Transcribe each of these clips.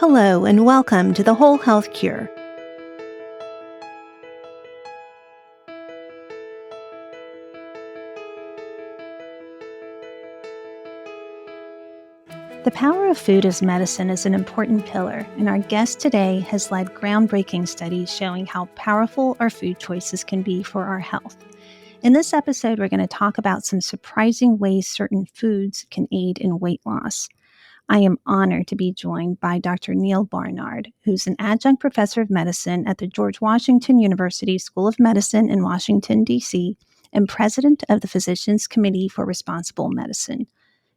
Hello and welcome to the Whole Health Cure. The power of food as medicine is an important pillar, and our guest today has led groundbreaking studies showing how powerful our food choices can be for our health. In this episode, we're going to talk about some surprising ways certain foods can aid in weight loss. I am honored to be joined by Dr. Neal Barnard, who's an adjunct professor of medicine at the George Washington University School of Medicine in Washington, D.C., and president of the Physicians Committee for Responsible Medicine.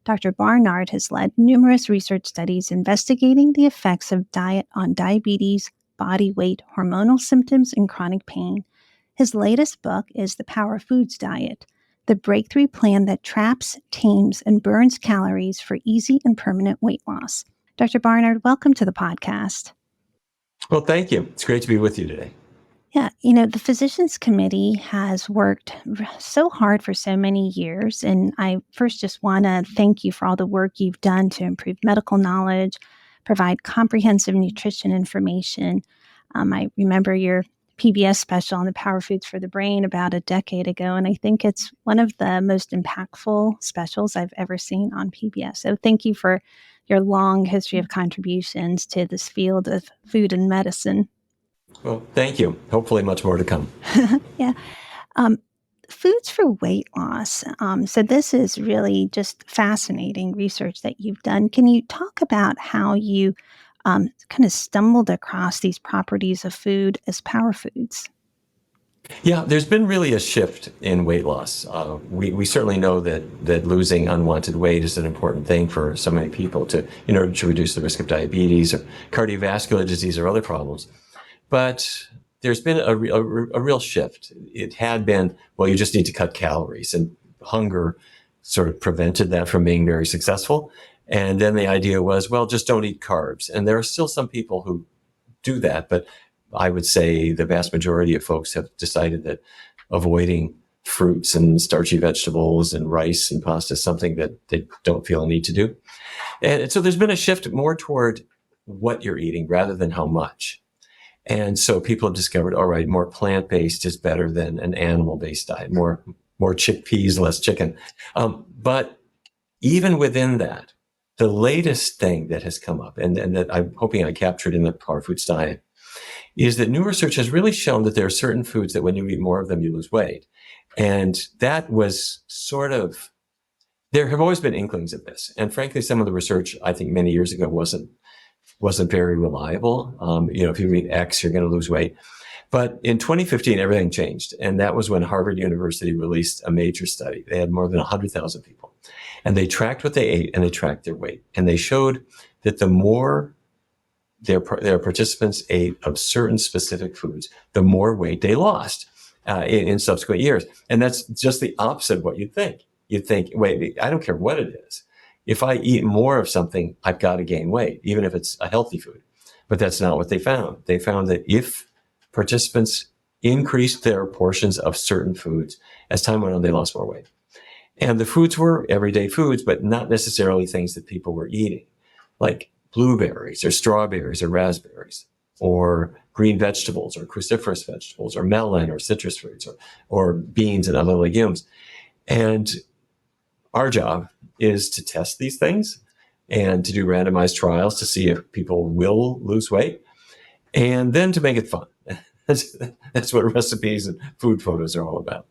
Dr. Barnard has led numerous research studies investigating the effects of diet on diabetes, body weight, hormonal symptoms, and chronic pain. His latest book is The Power Foods Diet, the breakthrough plan that traps, tames, and burns calories for easy and permanent weight loss. Dr. Barnard, welcome to the podcast. Well, thank you. It's great to be with you today. Yeah, the Physicians Committee has worked so hard for so many years, and I first just want to thank you for all the work you've done to improve medical knowledge, provide comprehensive nutrition information. I remember your PBS special on the Power Foods for the Brain about a decade ago, and I think it's one of the most impactful specials I've ever seen on PBS. So thank you for your long history of contributions to this field of food and medicine. Well, thank you. Hopefully much more to come. Yeah. Foods for weight loss. So this is really just fascinating research that you've done. Can you talk about how you kind of stumbled across these properties of food as power foods? Yeah, there's been really a shift in weight loss. We certainly know that losing unwanted weight is an important thing for so many people in order to reduce the risk of diabetes or cardiovascular disease or other problems. But there's been a real shift. It had been, well, you just need to cut calories, and hunger sort of prevented that from being very successful. And then the idea was, well, just don't eat carbs. And there are still some people who do that, but I would say the vast majority of folks have decided that avoiding fruits and starchy vegetables and rice and pasta is something that they don't feel a need to do. And so there's been a shift more toward what you're eating rather than how much. And so people have discovered, all right, more plant-based is better than an animal-based diet, more chickpeas, less chicken. But even within that, the latest thing that has come up, and that I'm hoping I captured in the Power Foods Diet, is that new research has really shown that there are certain foods that when you eat more of them, you lose weight. And that was there have always been inklings of this. And frankly, some of the research, I think many years ago, wasn't very reliable. If you eat X, you're going to lose weight. But in 2015, everything changed. And that was when Harvard University released a major study. They had more than 100,000 people. And they tracked what they ate and they tracked their weight. And they showed that the more their participants ate of certain specific foods, the more weight they lost in subsequent years. And that's just the opposite of what you'd think. You'd think, wait, I don't care what it is. If I eat more of something, I've got to gain weight, even if it's a healthy food. But that's not what they found. They found that if participants increased their portions of certain foods, as time went on, they lost more weight. And the foods were everyday foods, but not necessarily things that people were eating, like blueberries or strawberries or raspberries or green vegetables or cruciferous vegetables or melon or citrus fruits or beans and other legumes. And our job is to test these things and to do randomized trials to see if people will lose weight and then to make it fun. That's what recipes and food photos are all about.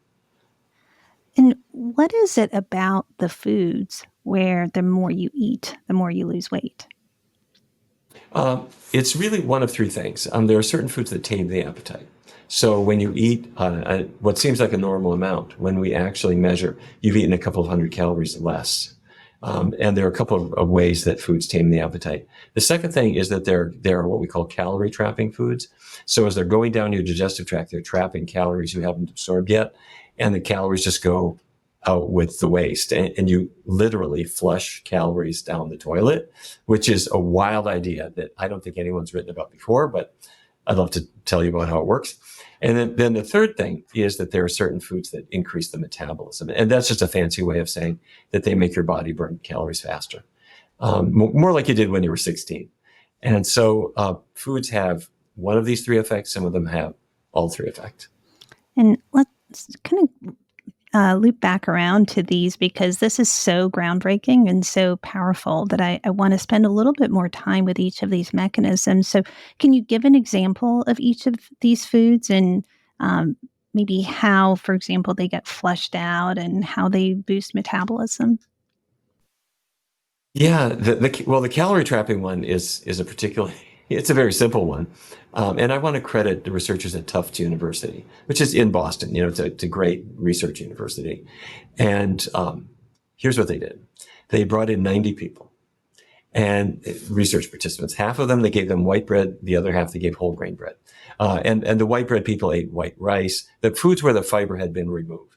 And what is it about the foods where the more you eat, the more you lose weight? It's really one of three things. There are certain foods that tame the appetite. So when you eat what seems like a normal amount, when we actually measure, you've eaten a couple of hundred calories less. And there are a couple of ways that foods tame the appetite. The second thing is that there are what we call calorie trapping foods. So as they're going down your digestive tract, they're trapping calories you haven't absorbed yet, and the calories just go out with the waste. And you literally flush calories down the toilet, which is a wild idea that I don't think anyone's written about before, but I'd love to tell you about how it works. And then the third thing is that there are certain foods that increase the metabolism. And that's just a fancy way of saying that they make your body burn calories faster. More like you did when you were 16. And so foods have one of these three effects. Some of them have all three effects. And let's kind of loop back around to these because this is so groundbreaking and so powerful that I want to spend a little bit more time with each of these mechanisms. So, can you give an example of each of these foods and um, maybe how, for example, they get flushed out and how they boost metabolism? Yeah, the calorie trapping one is a particular. It's a very simple one, and I want to credit the researchers at Tufts University, which is in Boston. It's a great research university, and here's what they did: they brought in 90 people and research participants. Half of them they gave them white bread, the other half they gave whole grain bread, and the white bread people ate white rice, the foods where the fiber had been removed.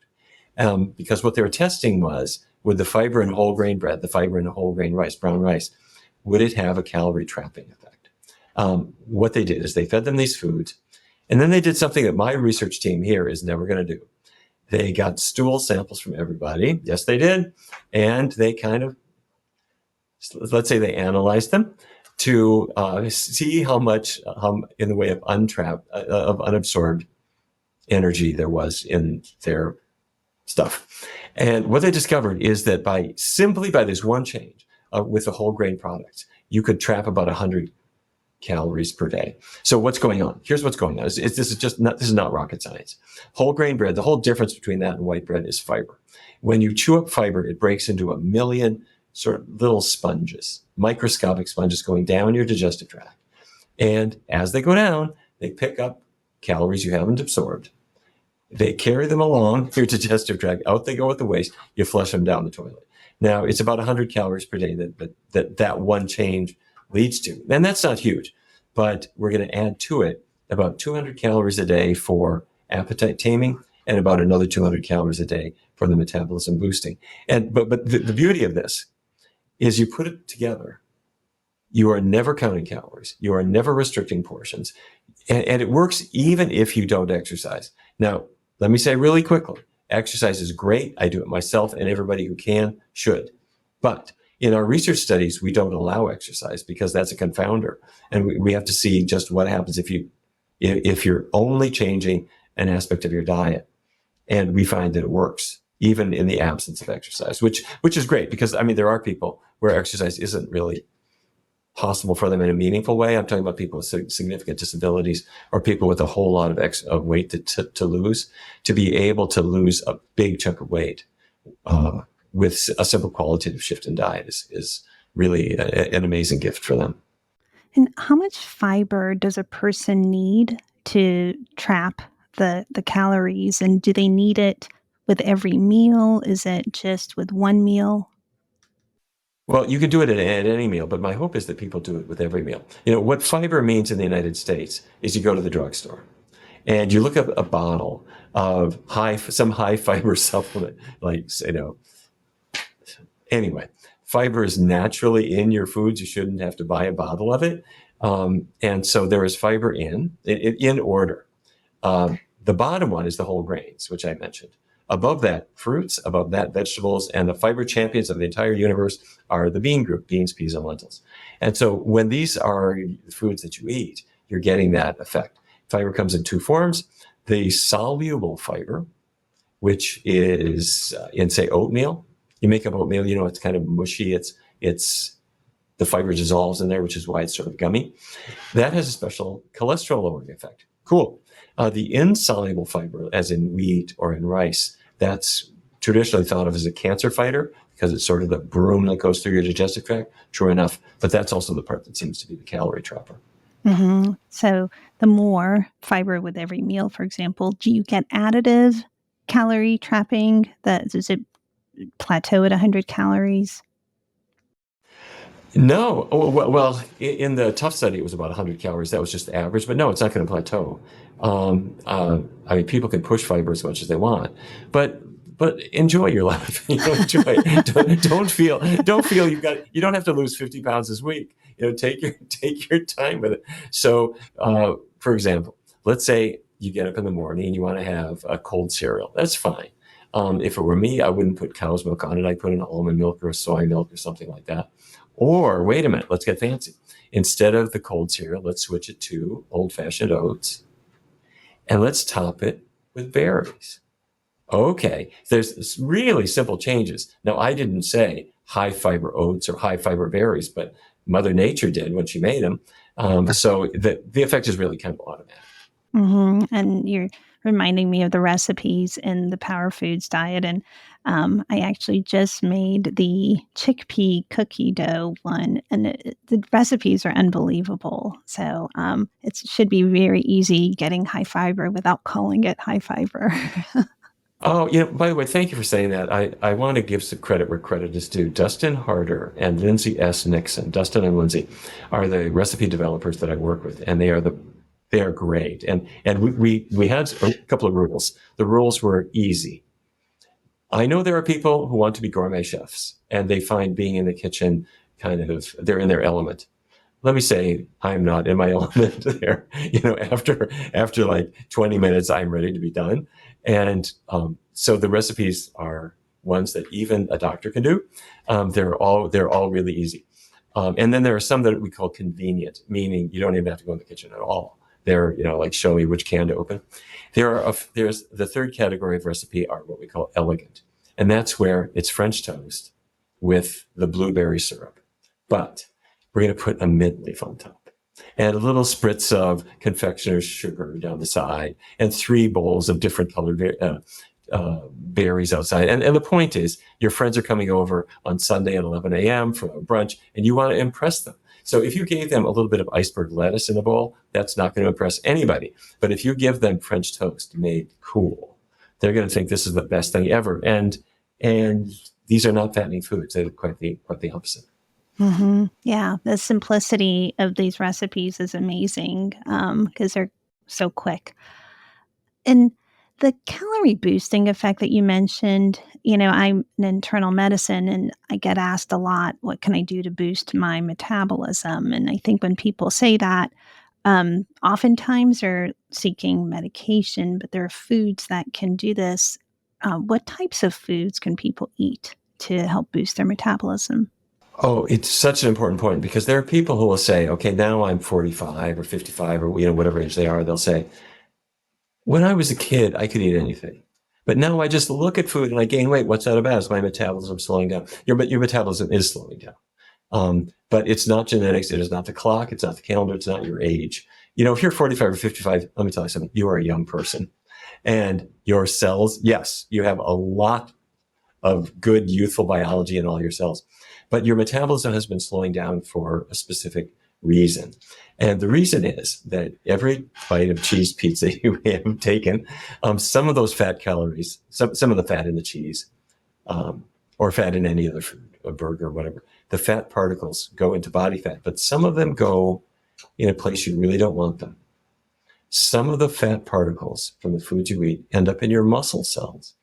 Because what they were testing was, with the fiber in whole grain bread, the fiber in whole grain rice, brown rice, would it have a calorie trapping effect? What they did is they fed them these foods, and then they did something that my research team here is never going to do. They got stool samples from everybody. Yes, they did. And they kind of, let's say they analyzed them to see how much in the way of unabsorbed energy there was in their stuff. And what they discovered is that simply by this one change with the whole grain products, you could trap about 100 calories per day. So what's going on? Here's what's going on. This is not rocket science. Whole grain bread, the whole difference between that and white bread is fiber. When you chew up fiber, it breaks into a million sort of little sponges, microscopic sponges going down your digestive tract. And as they go down, they pick up calories you haven't absorbed. They carry them along your digestive tract. Out they go with the waste. You flush them down the toilet. Now, it's about 100 calories per day that one change leads to. And that's not huge, but we're going to add to it about 200 calories a day for appetite taming and about another 200 calories a day for the metabolism boosting. But the beauty of this is you put it together. You are never counting calories. You are never restricting portions. And it works even if you don't exercise. Now, let me say really quickly, exercise is great. I do it myself, and everybody who can should. But in our research studies, we don't allow exercise because that's a confounder. And we have to see just what happens if you're only changing an aspect of your diet. And we find that it works, even in the absence of exercise, which is great because, I mean, there are people where exercise isn't really possible for them in a meaningful way. I'm talking about people with significant disabilities or people with a whole lot of weight to lose. To be able to lose a big chunk of weight with a simple qualitative shift in diet is really an amazing gift for them. And how much fiber does a person need to trap the calories? And do they need it with every meal? Is it just with one meal? Well, you can do it at any meal, but my hope is that people do it with every meal. What fiber means in the United States is you go to the drugstore and you look up a bottle of some high fiber supplement, anyway, fiber is naturally in your foods. You shouldn't have to buy a bottle of it. And so there is fiber in order. The bottom one is the whole grains, which I mentioned. Above that, fruits, above that, vegetables, and the fiber champions of the entire universe are the bean group, beans, peas, and lentils. And so when these are foods that you eat, you're getting that effect. Fiber comes in two forms. The soluble fiber, which is in, say, oatmeal. You make up oatmeal, it's kind of mushy. It's the fiber dissolves in there, which is why it's sort of gummy. That has a special cholesterol lowering effect. Cool. The insoluble fiber, as in wheat or in rice, that's traditionally thought of as a cancer fighter because it's sort of the broom that goes through your digestive tract. True enough, but that's also the part that seems to be the calorie trapper. Mm-hmm. So the more fiber with every meal, for example, do you get additive calorie trapping? Does it plateau at 100 calories? No. Well, in the tough study, it was about 100 calories. That was just the average. But no, it's not going to plateau. I mean, people can push fiber as much as they want, but enjoy your life. Enjoy it. Don't feel you don't have to lose 50 pounds this week. Take your time with it. So, for example, let's say you get up in the morning and you want to have a cold cereal. That's fine. If it were me, I wouldn't put cow's milk on it. I'd put in almond milk or soy milk or something like that. Or wait a minute, let's get fancy. Instead of the cold cereal, let's switch it to old-fashioned oats, and let's top it with berries. Okay, there's really simple changes. Now, I didn't say high fiber oats or high fiber berries, but Mother Nature did when she made them. So the effect is really kind of automatic. And you're reminding me of the recipes in the Power Foods diet. And I actually just made the chickpea cookie dough one, and the recipes are unbelievable. So it should be very easy getting high fiber without calling it high fiber. Oh, by the way, thank you for saying that. I want to give some credit where credit is due. Dustin Harder and Lindsay S. Nixon, Dustin and Lindsay, are the recipe developers that I work with, and they are great. And we had a couple of rules. The rules were easy. I know there are people who want to be gourmet chefs, and they find being in the kitchen they're in their element. Let me say, I'm not in my element there. After like 20 minutes, I'm ready to be done. And so the recipes are ones that even a doctor can do. They're all really easy. And then there are some that we call convenient, meaning you don't even have to go in the kitchen at all. They're, like show me which can to open. There's the third category of recipe are what we call elegant. And that's where it's French toast with the blueberry syrup. But we're going to put a mint leaf on top and a little spritz of confectioner's sugar down the side and 3 bowls of different colored berries outside. And the point is, your friends are coming over on Sunday at 11 a.m. for a brunch, and you want to impress them. So if you gave them a little bit of iceberg lettuce in the bowl, that's not going to impress anybody. But if you give them French toast made cool, they're going to think this is the best thing ever. And these are not fattening foods. They're quite the opposite. Mm-hmm. Yeah, the simplicity of these recipes is amazing because they're so quick. And the calorie boosting effect that you mentioned, I'm in internal medicine and I get asked a lot, what can I do to boost my metabolism? And I think when people say that, oftentimes they're seeking medication, but there are foods that can do this. What types of foods can people eat to help boost their metabolism? Oh, it's such an important point because there are people who will say, okay, now I'm 45 or 55 or whatever age they are. They'll say, when I was a kid, I could eat anything. But now I just look at food and I gain weight. What's that about? Is my metabolism slowing down? Your metabolism is slowing down. But it's not genetics. It is not the clock. It's not the calendar. It's not your age. If you're 45 or 55, let me tell you something. You are a young person. And your cells, yes, you have a lot of good youthful biology in all your cells. But your metabolism has been slowing down for a specific reason. And the reason is that every bite of cheese pizza you have taken, some of those fat calories, some of the fat in the cheese, or fat in any other food, a burger or whatever, the fat particles go into body fat, but some of them go in a place you really don't want them. Some of the fat particles from the food you eat end up in your muscle cells.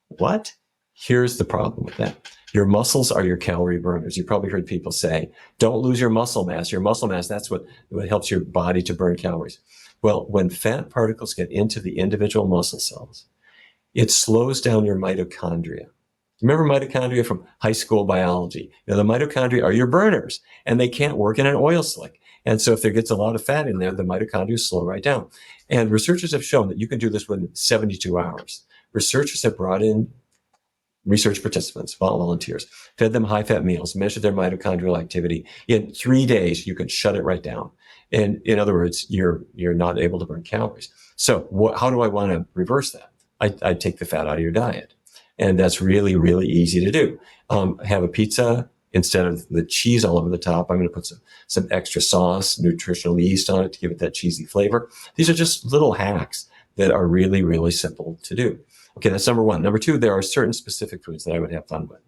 What? Here's the problem with that. Your muscles are your calorie burners. You probably heard people say, don't lose your muscle mass. Your muscle mass, that's what helps your body to burn calories. Well, when fat particles get into the individual muscle cells, it slows down your mitochondria. Remember mitochondria from high school biology? The mitochondria are your burners, and they can't work in an oil slick. And so if there gets a lot of fat in there, the mitochondria slow right down. And researchers have shown that you can do this within 72 hours. Researchers have brought in research participants, volunteers, fed them high-fat meals, measured their mitochondrial activity. In 3 days, you can shut it right down. And in other words, you're not able to burn calories. So how do I want to reverse that? I take the fat out of your diet. And that's really, really easy to do. Have a pizza. Instead of the cheese all over the top, I'm going to put some extra sauce, nutritional yeast on it to give it that cheesy flavor. These are just little hacks that are really, really simple to do. Okay, that's number one. Number two, there are certain specific foods that I would have fun with.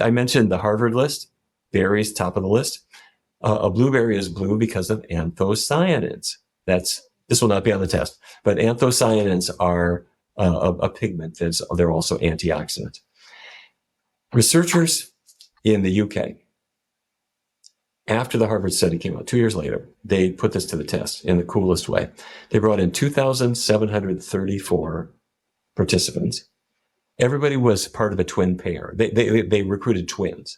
I mentioned the Harvard list, berries, top of the list. A blueberry is blue because of anthocyanins. This will not be on the test, but anthocyanins are a pigment they're also antioxidant. Researchers in the UK, after the Harvard study came out 2 years later, they put this to the test in the coolest way. They brought in 2,734 participants. Everybody was part of a twin pair. They recruited twins.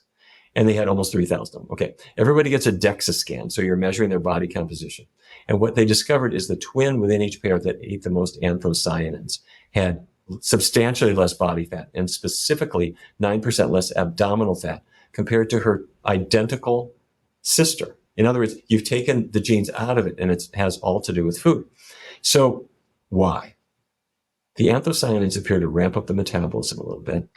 and they had almost 3,000 of them. Okay, everybody gets a DEXA scan, so you're measuring their body composition. And what they discovered is the twin within each pair that ate the most anthocyanins had substantially less body fat, and specifically 9% less abdominal fat compared to her identical sister. In other words, you've taken the genes out of it, and it has all to do with food. So why? The anthocyanins appear to ramp up the metabolism a little bit.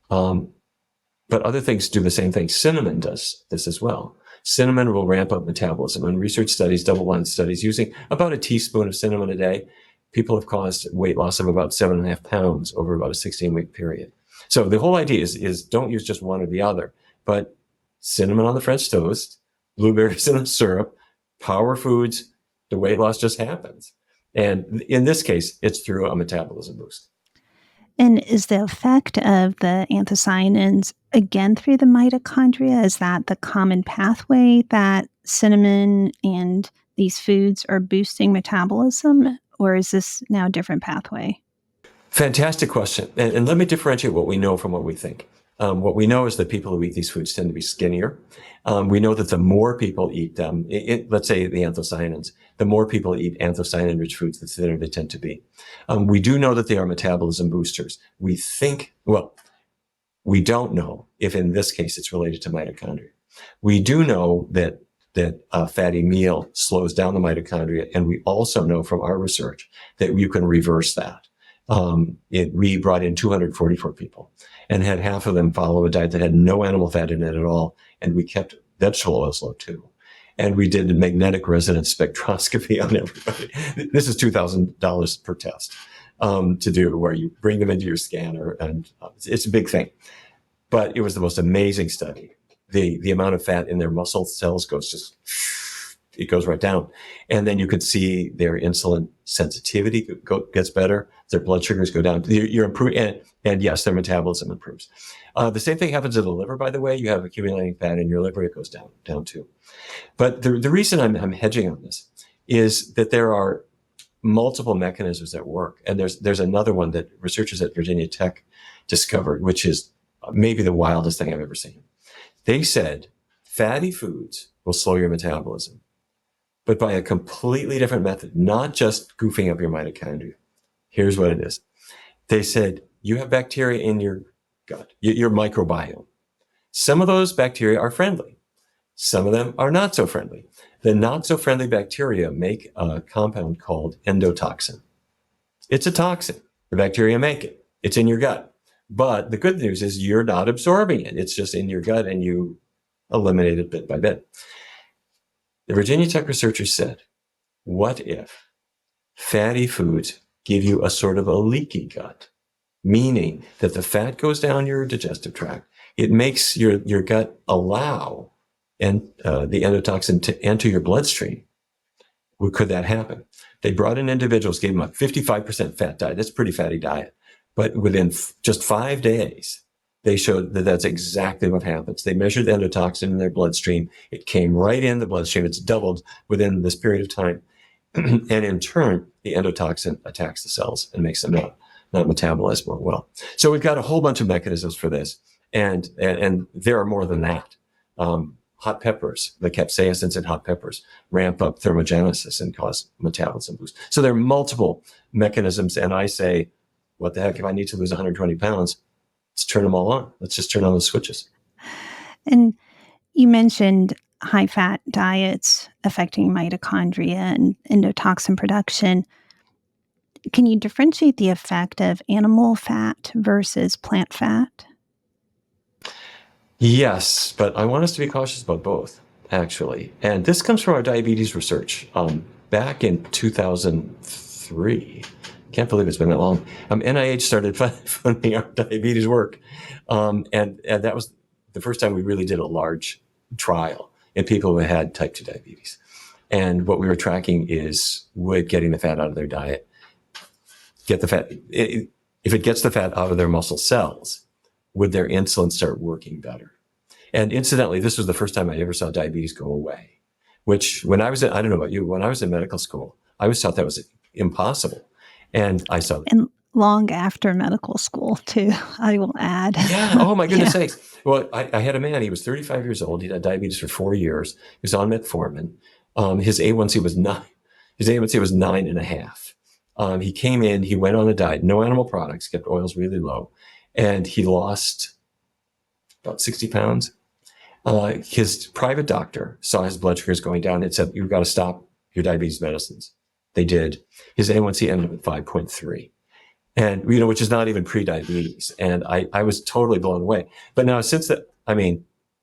But other things do the same thing. Cinnamon does this as well. Cinnamon will ramp up metabolism. And research studies, double-blind studies, using about a teaspoon of cinnamon a day, people have caused weight loss of about 7.5 pounds over about a 16-week period. So the whole idea is don't use just one or the other, but cinnamon on the French toast, blueberries in a syrup, power foods, the weight loss just happens. And in this case, it's through a metabolism boost. And is the effect of the anthocyanins again through the mitochondria? Is that the common pathway that cinnamon and these foods are boosting metabolism, or is this now a different pathway? Fantastic question. And let me differentiate what we know from what we think. What we know is that people who eat these foods tend to be skinnier. We know that the more people eat them, let's say the anthocyanins, the more people eat anthocyanin-rich foods, the thinner they tend to be. We do know that they are metabolism boosters. We don't know if in this case it's related to mitochondria. We do know that a fatty meal slows down the mitochondria, and we also know from our research that you can reverse that. We brought in 244 people and had half of them follow a diet that had no animal fat in it at all. And we kept vegetable oils low too. And we did magnetic resonance spectroscopy on everybody. This is $2,000 per test to do, where you bring them into your scanner, and it's a big thing. But it was the most amazing study. The amount of fat in their muscle cells it goes right down. And then you could see their insulin sensitivity gets better. Their blood sugars go down. You're improving, and yes, their metabolism improves. The same thing happens in the liver, by the way. You have accumulating fat in your liver, it goes down too. But the reason I'm hedging on this is that there are multiple mechanisms at work. And there's another one that researchers at Virginia Tech discovered, which is maybe the wildest thing I've ever seen. They said fatty foods will slow your metabolism, but by a completely different method, not just goofing up your mitochondria. Here's what it is. They said, you have bacteria in your gut, your microbiome. Some of those bacteria are friendly. Some of them are not so friendly. The not so friendly bacteria make a compound called endotoxin. It's a toxin. The bacteria make it. It's in your gut. But the good news is you're not absorbing it. It's just in your gut, and you eliminate it bit by bit. The Virginia Tech researchers said, what if fatty foods give you a sort of a leaky gut? Meaning that the fat goes down your digestive tract. It makes your gut allow the endotoxin to enter your bloodstream. Well, could that happen? They brought in individuals, gave them a 55% fat diet. That's a pretty fatty diet. But within just 5 days, they showed that that's exactly what happens. They measured the endotoxin in their bloodstream. It came right in the bloodstream. It's doubled within this period of time. And in turn, the endotoxin attacks the cells and makes them not metabolize more well. So we've got a whole bunch of mechanisms for this. And there are more than that. Hot peppers, the capsaicins in hot peppers ramp up thermogenesis and cause metabolism boost. So there are multiple mechanisms. And I say, what the heck, if I need to lose 120 pounds, let's turn them all on. Let's just turn on the switches. And you mentioned high-fat diets affecting mitochondria and endotoxin production. Can you differentiate the effect of animal fat versus plant fat? Yes, but I want us to be cautious about both, actually. And this comes from our diabetes research. Back in 2003, can't believe it's been that long, NIH started funding our diabetes work. And that was the first time we really did a large trial in people who had type 2 diabetes. And what we were tracking is, would getting the fat out of their diet get the fat, if it gets the fat out of their muscle cells, would their insulin start working better? And incidentally, this was the first time I ever saw diabetes go away, which when I was I don't know about you, when I was in medical school, I was taught that was impossible. And I saw that. And long after medical school, too, I will add. Yeah. Oh, my goodness Yeah. sakes. Well, I had a man, he was 35 years old. He'd had diabetes for 4 years. He was on metformin. His A1C was nine and a half. He came in, he went on a diet, no animal products, kept oils really low, and he lost about 60 pounds. His private doctor saw his blood sugars going down and said, "You've got to stop your diabetes medicines." They did. His A1C ended up at 5.3. And, which is not even pre-diabetes. And I was totally blown away. But now since that,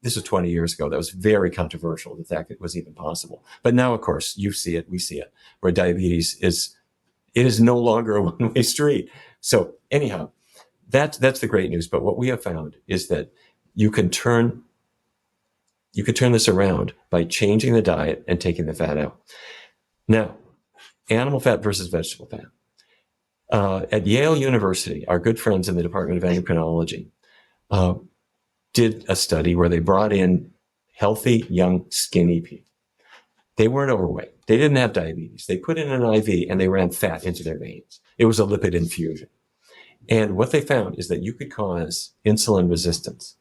this was 20 years ago. That was very controversial, the fact that it was even possible. But now, of course, you see it, we see it, where diabetes is no longer a one-way street. So anyhow, that's the great news. But what we have found is that you can turn this around by changing the diet and taking the fat out. Now, animal fat versus vegetable fat. At Yale University, our good friends in the Department of Endocrinology did a study where they brought in healthy, young, skinny people. They weren't overweight. They didn't have diabetes. They put in an IV and they ran fat into their veins. It was a lipid infusion. And what they found is that you could cause insulin resistance,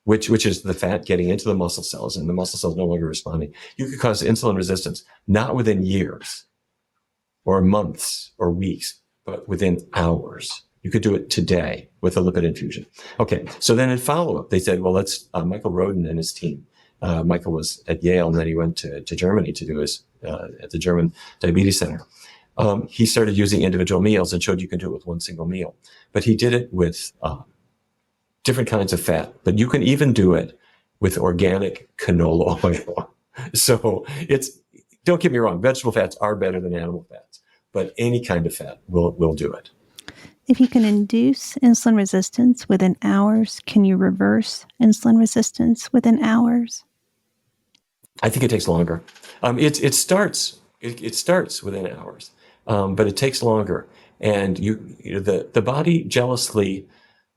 which is the fat getting into the muscle cells and the muscle cells no longer responding. You could cause insulin resistance, not within years or months or weeks, but within hours. You could do it today with a lipid infusion. Okay, so then in follow-up, they said, well, let's, Michael Roden and his team, Michael was at Yale and then he went to Germany to do his, at the German Diabetes Center. He started using individual meals and showed you can do it with one single meal. But he did it with different kinds of fat, but you can even do it with organic canola oil. So don't get me wrong, vegetable fats are better than animal fats, but any kind of fat will do it. If you can induce insulin resistance within hours, can you reverse insulin resistance within hours? I think it takes longer. It starts within hours, but it takes longer. And the body jealously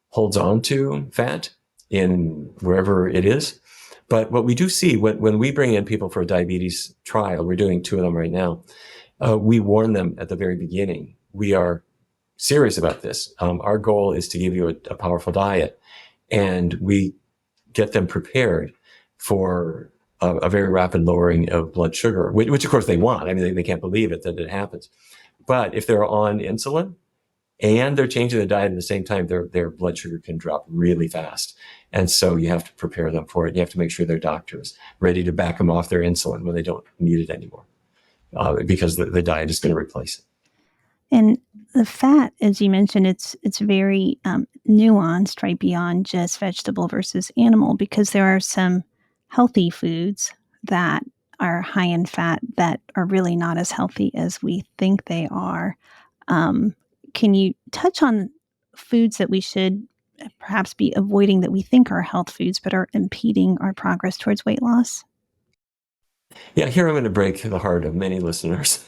holds on to fat in wherever it is. But what we do see when we bring in people for a diabetes trial, we're doing 2 of them right now, we warn them at the very beginning. We are serious about this. Our goal is to give you a powerful diet, and we get them prepared for a very rapid lowering of blood sugar, which of course they want. They can't believe it that it happens. But if they're on insulin and they're changing the diet at the same time, their blood sugar can drop really fast. And so you have to prepare them for it. You have to make sure their doctor is ready to back them off their insulin when they don't need it anymore, because the diet is going to replace it. And the fat, as you mentioned, it's very nuanced, right, beyond just vegetable versus animal, because there are some healthy foods that are high in fat that are really not as healthy as we think they are. Can you touch on foods that we should perhaps be avoiding that we think are health foods but are impeding our progress towards weight loss? Yeah, here I'm going to break the heart of many listeners.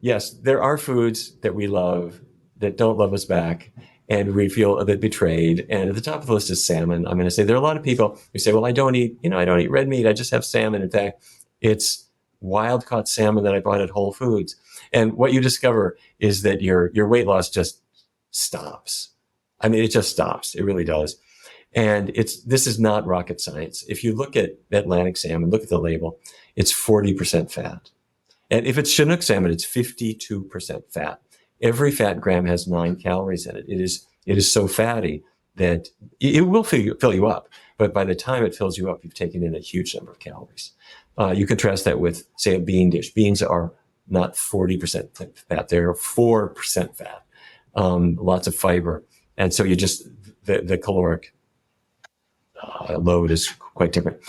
Yes, there are foods that we love that don't love us back, and we feel a bit betrayed. And at the top of the list is salmon. I'm going to say there are a lot of people who say, well, I don't eat red meat. I just have salmon. In fact, it's wild caught salmon that I bought at Whole Foods. And what you discover is that your weight loss just stops. It just stops. It really does. And this is not rocket science. If you look at Atlantic salmon, look at the label, it's 40% fat. And if it's Chinook salmon, it's 52% fat. Every fat gram has 9 calories in it. It is so fatty that it will fill you up. But by the time it fills you up, you've taken in a huge number of calories. You contrast that with, say, a bean dish. Beans are not 40% fat. They're 4% fat. Lots of fiber. And so the caloric load is quite different.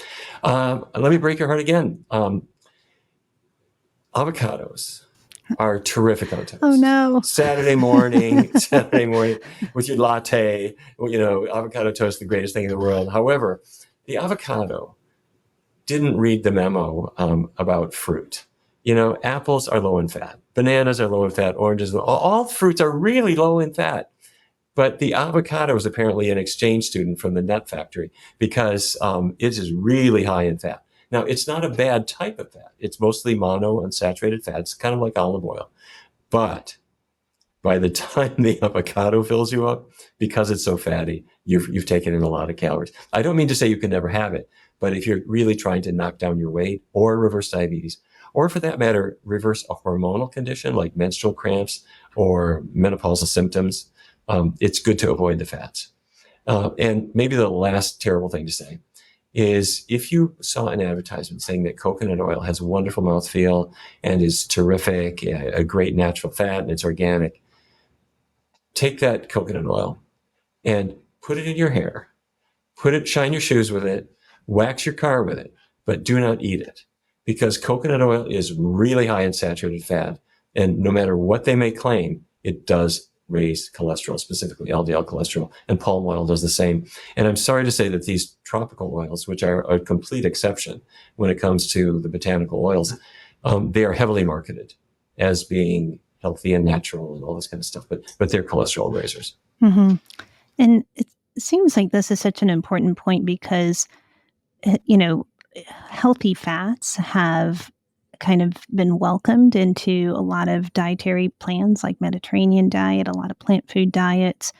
Let me break your heart again. Avocados are terrific on toast. Oh no! Saturday morning with your latte. Avocado toast, the greatest thing in the world. However, the avocado didn't read the memo about fruit. Apples are low in fat. Bananas are low in fat. Oranges, all fruits are really low in fat. But the avocado is apparently an exchange student from the nut factory because it is really high in fat. Now, it's not a bad type of fat. It's mostly monounsaturated fats, kind of like olive oil. But by the time the avocado fills you up, because it's so fatty, you've taken in a lot of calories. I don't mean to say you can never have it, but if you're really trying to knock down your weight or reverse diabetes, or for that matter, reverse a hormonal condition like menstrual cramps or menopausal symptoms, it's good to avoid the fats. And maybe the last terrible thing to say is if you saw an advertisement saying that coconut oil has a wonderful mouthfeel and is terrific, a great natural fat, and it's organic, take that coconut oil and put it in your hair, shine your shoes with it, wax your car with it, but do not eat it, because coconut oil is really high in saturated fat. And no matter what they may claim, it does raise cholesterol, specifically LDL cholesterol, and palm oil does the same. And I'm sorry to say that these tropical oils, which are a complete exception when it comes to the botanical oils, they are heavily marketed as being healthy and natural and all this kind of stuff, but they're cholesterol raisers. Mm-hmm. And it seems like this is such an important point because, healthy fats have kind of been welcomed into a lot of dietary plans like Mediterranean diet, a lot of plant food diets.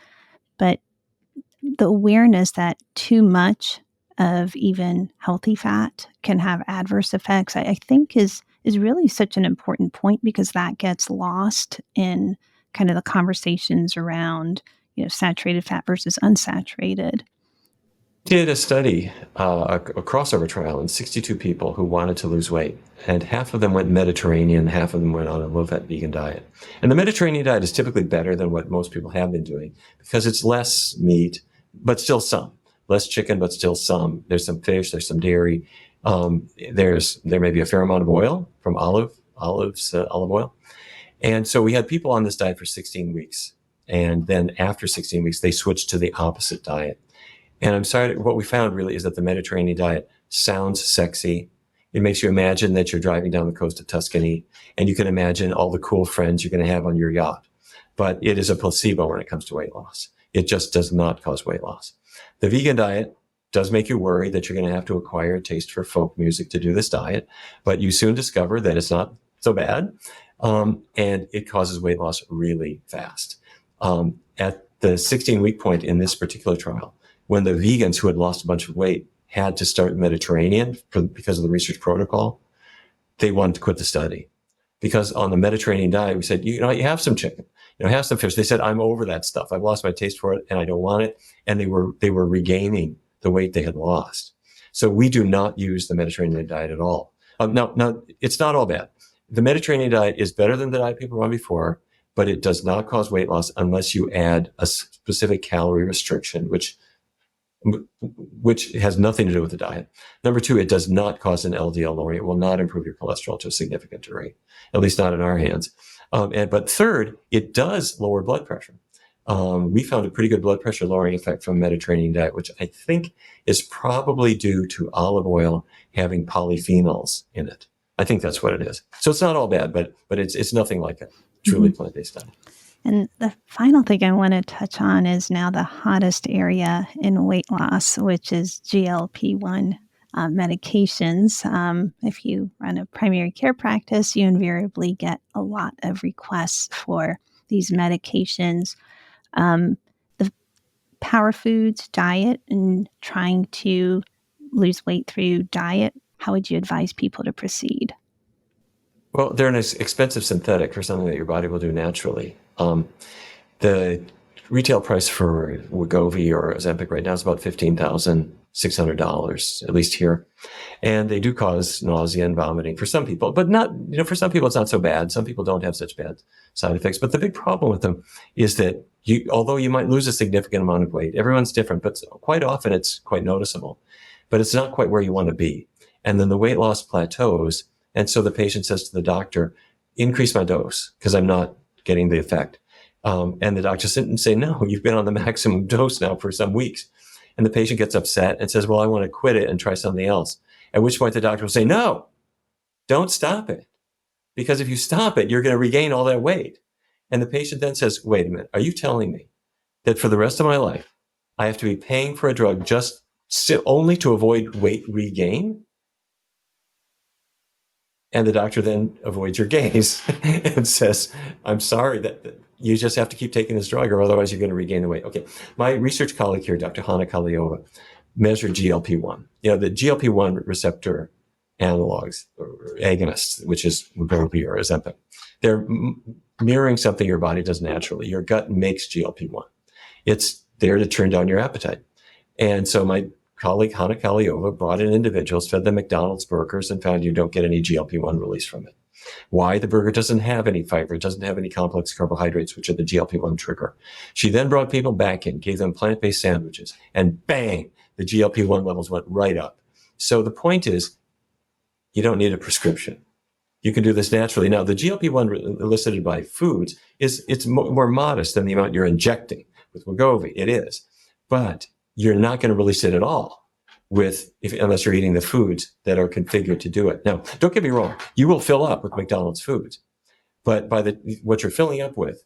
But the awareness that too much of even healthy fat can have adverse effects, I think is really such an important point, because that gets lost in kind of the conversations around, saturated fat versus unsaturated. Did a study, a crossover trial in 62 people who wanted to lose weight, and half of them went Mediterranean, half of them went on a low-fat vegan diet. And the Mediterranean diet is typically better than what most people have been doing because it's less meat, but still some. Less chicken, but still some. There's some fish, there's some dairy. There may be a fair amount of oil from olive oil. And so we had people on this diet for 16 weeks. And then after 16 weeks, they switched to the opposite diet. And I'm sorry, what we found really is that the Mediterranean diet sounds sexy. It makes you imagine that you're driving down the coast of Tuscany, and you can imagine all the cool friends you're going to have on your yacht. But it is a placebo when it comes to weight loss. It just does not cause weight loss. The vegan diet does make you worry that you're going to have to acquire a taste for folk music to do this diet, but you soon discover that it's not so bad, and it causes weight loss really fast. At the 16-week point in this particular trial, when the vegans who had lost a bunch of weight had to start Mediterranean because of the research protocol, they wanted to quit the study. Because on the Mediterranean diet, we said, you have some chicken, have some fish. They said, I'm over that stuff. I've lost my taste for it and I don't want it. And they were regaining the weight they had lost. So we do not use the Mediterranean diet at all. Now, it's not all bad. The Mediterranean diet is better than the diet people were on before, but it does not cause weight loss unless you add a specific calorie restriction, which has nothing to do with the diet. Number two, it does not cause an LDL lowering. It will not improve your cholesterol to a significant degree, at least not in our hands. But third, it does lower blood pressure. We found a pretty good blood pressure lowering effect from Mediterranean diet, which I think is probably due to olive oil having polyphenols in it. I think that's what it is. So it's not all bad, but it's nothing like a truly plant-based diet. And the final thing I want to touch on is now the hottest area in weight loss, which is GLP-1 medications. If you run a primary care practice, you invariably get a lot of requests for these medications. The Power Foods diet and trying to lose weight through diet, how would you advise people to proceed? Well, they're an expensive synthetic for something that your body will do naturally. The retail price for Wegovy or Ozempic right now is about $15,600, at least here. And they do cause nausea and vomiting for some people, but not, for some people it's not so bad. Some people don't have such bad side effects. But the big problem with them is that although you might lose a significant amount of weight, everyone's different, but quite often it's quite noticeable. But it's not quite where you want to be. And then the weight loss plateaus. And so the patient says to the doctor, increase my dose because I'm not getting the effect. And the doctor sit and say, no, you've been on the maximum dose now for some weeks. And the patient gets upset and says, well, I want to quit it and try something else. At which point the doctor will say, no, don't stop it. Because if you stop it, you're going to regain all that weight. And the patient then says, wait a minute, are you telling me that for the rest of my life, I have to be paying for a drug just only to avoid weight regain? And the doctor then avoids your gaze and says, I'm sorry that you just have to keep taking this drug or otherwise you're going to regain the weight. Okay. My research colleague here, Dr. Hanna Kaliova, measured GLP-1. The GLP-1 receptor analogs or agonists, which is Wegovy or Ozempic. They're mirroring something your body does naturally. Your gut makes GLP-1. It's there to turn down your appetite. And so my colleague Hanna Kaliova brought in individuals, fed them McDonald's burgers, and found you don't get any GLP-1 release from it. Why? The burger doesn't have any fiber. It doesn't have any complex carbohydrates, which are the GLP-1 trigger. She then brought people back in, gave them plant-based sandwiches, and bang, the GLP-1 levels went right up. So the point is, you don't need a prescription. You can do this naturally. Now, the GLP-1 elicited by foods it's more modest than the amount you're injecting with Wegovy. It is. But you're not going to release it at all unless you're eating the foods that are configured to do it. Now, don't get me wrong. You will fill up with McDonald's foods, but what you're filling up with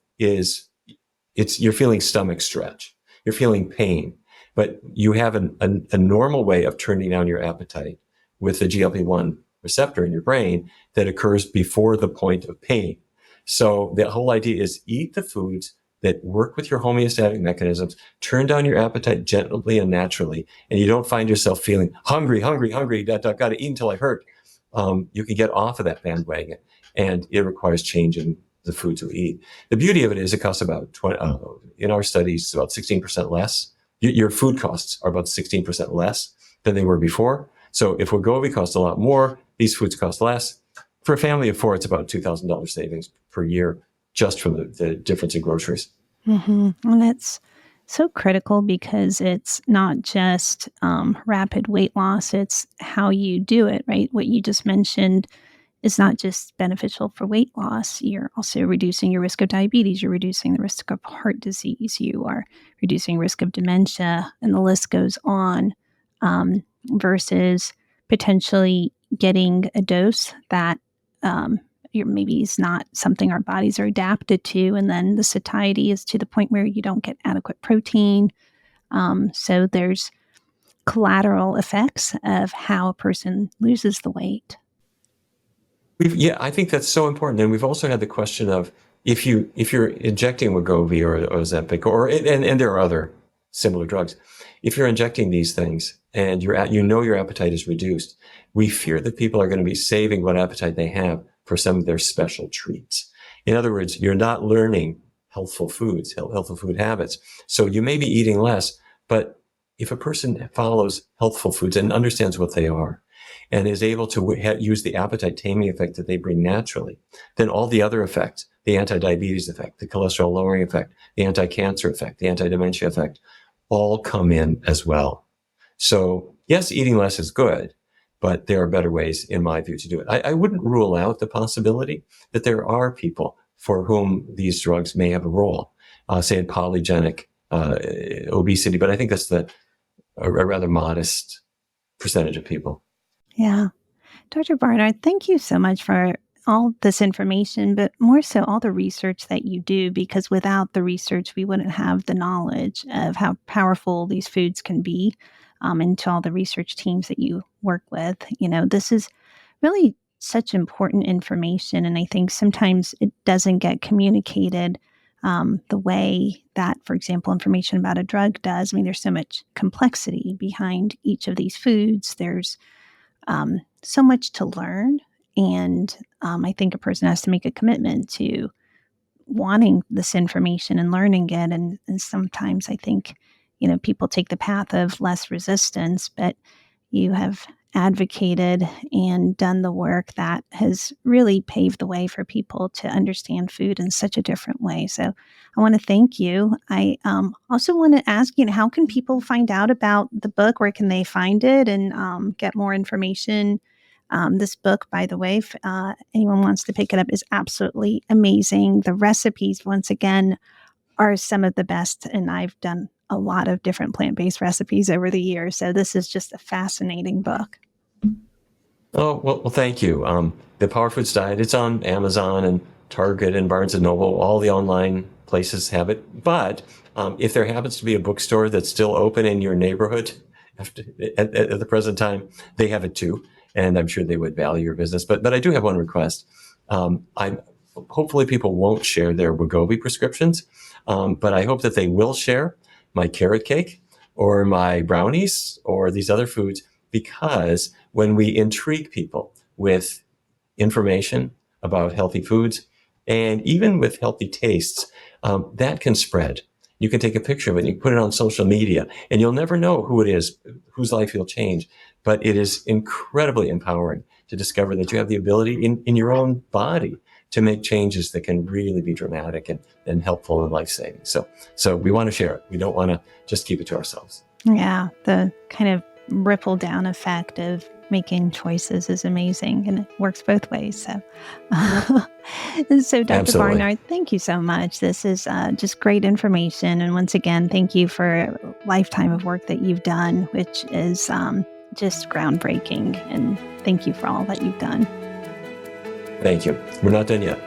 you're feeling stomach stretch. You're feeling pain, but you have a normal way of turning down your appetite with the GLP-1 receptor in your brain that occurs before the point of pain. So the whole idea is eat the foods that work with your homeostatic mechanisms, turn down your appetite gently and naturally, and you don't find yourself feeling hungry, got to eat until I hurt. You can get off of that bandwagon, and it requires change in the foods we eat. The beauty of it is it costs about in our studies, about 16% less. Your food costs are about 16% less than they were before. So if Wegovy costs a lot more, these foods cost less. For a family of 4, it's about $2,000 savings per year just from the difference in groceries. Mm-hmm. And that's so critical because it's not just rapid weight loss, it's how you do it, right? What you just mentioned is not just beneficial for weight loss. You're also reducing your risk of diabetes. You're reducing the risk of heart disease. You are reducing risk of dementia, and the list goes on, versus potentially getting a dose that maybe is not something our bodies are adapted to. And then the satiety is to the point where you don't get adequate protein. So there's collateral effects of how a person loses the weight. I think that's so important. And we've also had the question of if you're injecting Wegovy or Ozempic, and there are other similar drugs, if you're injecting these things and your appetite is reduced, we fear that people are going to be saving what appetite they have for some of their special treats. In other words, you're not learning healthful food habits. So you may be eating less, but if a person follows healthful foods and understands what they are, and is able to use the appetite taming effect that they bring naturally, then all the other effects, the anti-diabetes effect, the cholesterol lowering effect, the anti-cancer effect, the anti-dementia effect, all come in as well. So yes, eating less is good, but there are better ways, in my view, to do it. I wouldn't rule out the possibility that there are people for whom these drugs may have a role, say in polygenic obesity, but I think that's a rather modest percentage of people. Yeah. Dr. Barnard, thank you so much for all this information, but more so all the research that you do, because without the research, we wouldn't have the knowledge of how powerful these foods can be, and to all the research teams that you work with. This is really such important information, and I think sometimes it doesn't get communicated the way that, for example, information about a drug does. I mean, there's so much complexity behind each of these foods. There's so much to learn. And I think a person has to make a commitment to wanting this information and learning it. And sometimes I think, people take the path of less resistance, but you have advocated and done the work that has really paved the way for people to understand food in such a different way. So I want to thank you. I also want to ask, how can people find out about the book? Where can they find it and get more information? This book, by the way, if anyone wants to pick it up, is absolutely amazing. The recipes, once again, are some of the best, and I've done a lot of different plant-based recipes over the years. So this is just a fascinating book. Oh, well, thank you. The Power Foods Diet, it's on Amazon and Target and Barnes & Noble. All the online places have it. But if there happens to be a bookstore that's still open in your neighborhood at the present time, they have it too. and I'm sure they would value your business. But I do have one request. Hopefully people won't share their Wegovy prescriptions, but I hope that they will share my carrot cake or my brownies or these other foods, because when we intrigue people with information about healthy foods and even with healthy tastes, that can spread. You can take a picture of it and you put it on social media, and you'll never know who it is, whose life you'll change. But it is incredibly empowering to discover that you have the ability in your own body to make changes that can really be dramatic and helpful and life-saving. So we want to share it. We don't want to just keep it to ourselves. Yeah, the kind of ripple down effect of making choices is amazing, and it works both ways. So, so Dr. Absolutely. Barnard, thank you so much. This is just great information. And once again, thank you for a lifetime of work that you've done, which is just groundbreaking. And thank you for all that you've done. Thank you. We're not done yet.